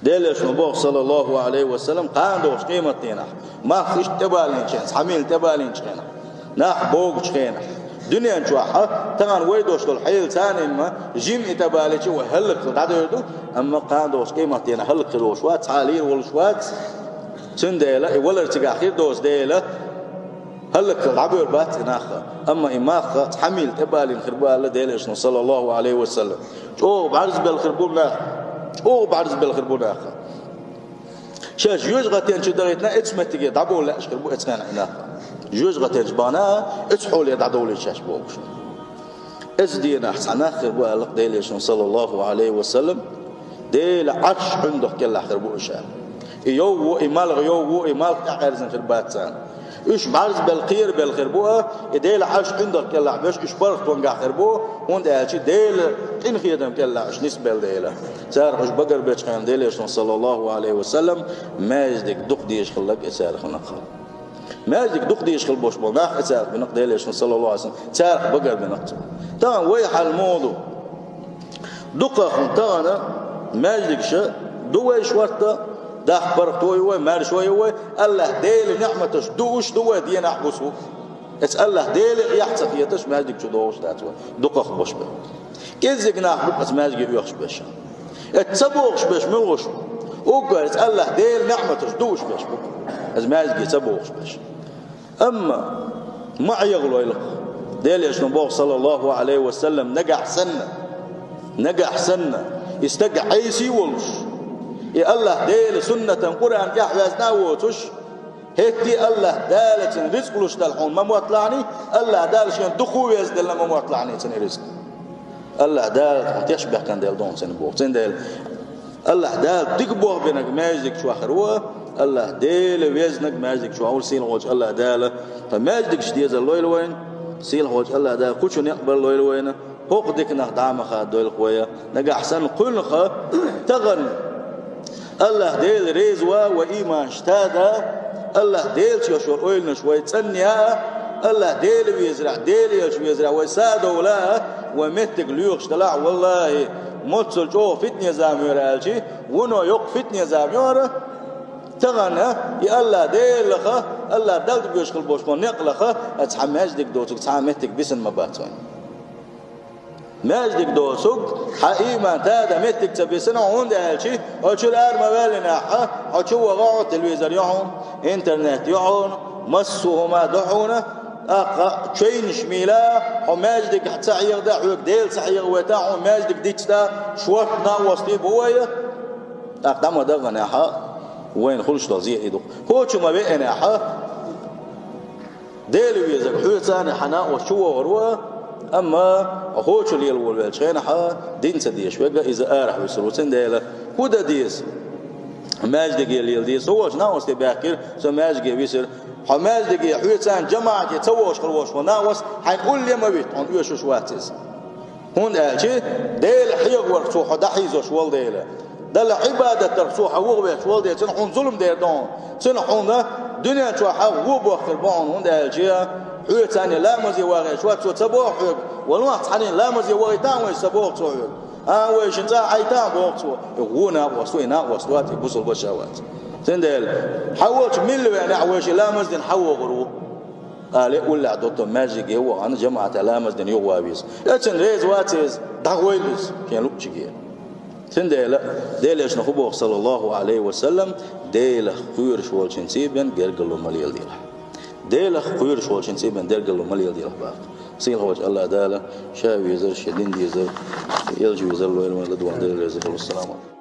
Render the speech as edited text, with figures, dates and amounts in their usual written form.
ديلش نبوغ صلى الله عليه وسلم قاندوش قيمتنا ما خش تبالين شين حميل تبالين شين ناح بوغ شين دنيا نشوحها تغان ويدوش دول حيل ثاني ما جيم تبالي وهلك تعدو اما قاندوش قيمتنا هلك وشوات حالير والشوات تنديلا ولا ارتقاخير دوس ديلا هلك العبور بات ناخا اما اماخا حميل تبالين خربال ديلش صلى الله عليه وسلم شو بعرز بالخربول ناخ او بعرز بالخربون اخر شاش جوج غتين شو دريتنا اتسمتي دعبو لا اشكربو اتسكان هنا جوج غتين جبانا اتحول يدعدو لي شاش بوكش ازدينا احسن اخر بالق ديليش صلى الله عليه وسلم ديل عرش عنده كل اخر بو شا يو ايمال اعرزن خرباتان ايش بعرز بالخير بالخربوه ديل عرش عنده كل عباش ايش فرق تونغا خربو وند هالشي ديل ان خيدم كل عش نسبه ديله صار ايش بقر بيتخان ديليش صلى الله عليه وسلم ما يزدك دق ديش خلك اسار خنقه ما يزدك دق ديش خل بوش بناخ اسار بنق ديليش صلى الله عليه وسلم صار بقر بنقط طبعا ويح الموضوع دقه خنتانا ما يزدك ش دوي شورته داخ برتوي مار شوي الله ديل نعمتش دوش دو دينا حبسو اس الله ديل يحتقيتش ما يزدك دوش داتوا دقه بوش به كيزك ناخ بس ما يزدك يخش بش اتسبوغش باش ملغش وقالت الله ديل نعمتش دوش باش از ما يزقي تسبوغش باش اما ما يغلو يلق ديل يشنبوغ صلى الله عليه وسلم نقع سنة يستقع عيسي ولش يا الله ديل سنة قرآن يحيازنا ووتش هيتي الله دالة رزق لش تلحون ما موطلعني الله دالش دخو يزدل ما موطلعني تني رزق الله دال تشبه كان ديل دون سنبوغ ديل الله دال تكبوغ بينك ماجدك شو آخر الله ديل ويزنك ماجدك شو أول سيل هوج الله دال فماجدك شديز اللويل وين سيل هوج الله دال كوشو نقبل اللويل وين هوق ديك نخدام خاد دويل خويا نجا أحسن قل خا تغن الله ديل ريزوا وإيمان اشتادا الله ديل شو أويل نشوي تسنيا الله ديل ويزرع ديل يش ويزرع وساد ولا ومتك ليوخش طلع والله متصل جو فتنة زامير الشي ونو يق فتنة زامير تغنى يا الله ديل خا الله دلت بيشغل بوشكون نقل خا اتحماش ديك دوتك تحمتك بسن مباتون ماجدك دوسك حقيقة تادا متك تبسنا عند الشي وشو الأرما بالنا وشو وقعوا تلفزيون يعون إنترنت يعون مسوهما دحونا شين شميلا وماجدك سعير دا حوك ديل سعير وتاع وماجدك ديتشتا شوطنا وسطي بويا أقدام ودغنا وين خلش تزيع يدو هو شو ما بينا ديل ويزك حوتان حناء وشو وروا أما هو شو اللي الولد شين دين سديش وجا إذا أرح وسروتين ديلا هو ده ديس ماجدك اللي ديس هو ناوس تباكر سو ماجدك بيصير حماجدك حوتان جماعة يتوش خلوش وناوس حنقول لي ما بيت عن يوشوش واتس هون أجي ديل حيق ورسو حدا حيزوش وال ديلا دل عبادة ترسو حوق بيش وال ديلا تنحون ظلم دير دون تنحون دنيا شو حوق وخر بون هون أجي حوتان لا مزي واغي شو تسبوح والواحد حنين لا مزي واغي تان ويسبوح تسوي ويش انت عيتان بوقتو يغونا وسوينا وسوات يبوصل بشوات تندل حوش ملو يعني عويش لا مزدن حو غرو قال ولا دوتو ماجيك هو انا جماعه لا مزدن يغوابيس اتن ريز واتز دغويلس كان لوجيك تندل ديلش نخبو صلى الله عليه وسلم ديل خير شو تنسيبن غيرغلو مليل ديل خير شو تنسيبن غيرغلو مليل باق سيل هوج الله داله شاوي يزر شدين يزر يلجو يزر لو الدوان ديل يزر والسلام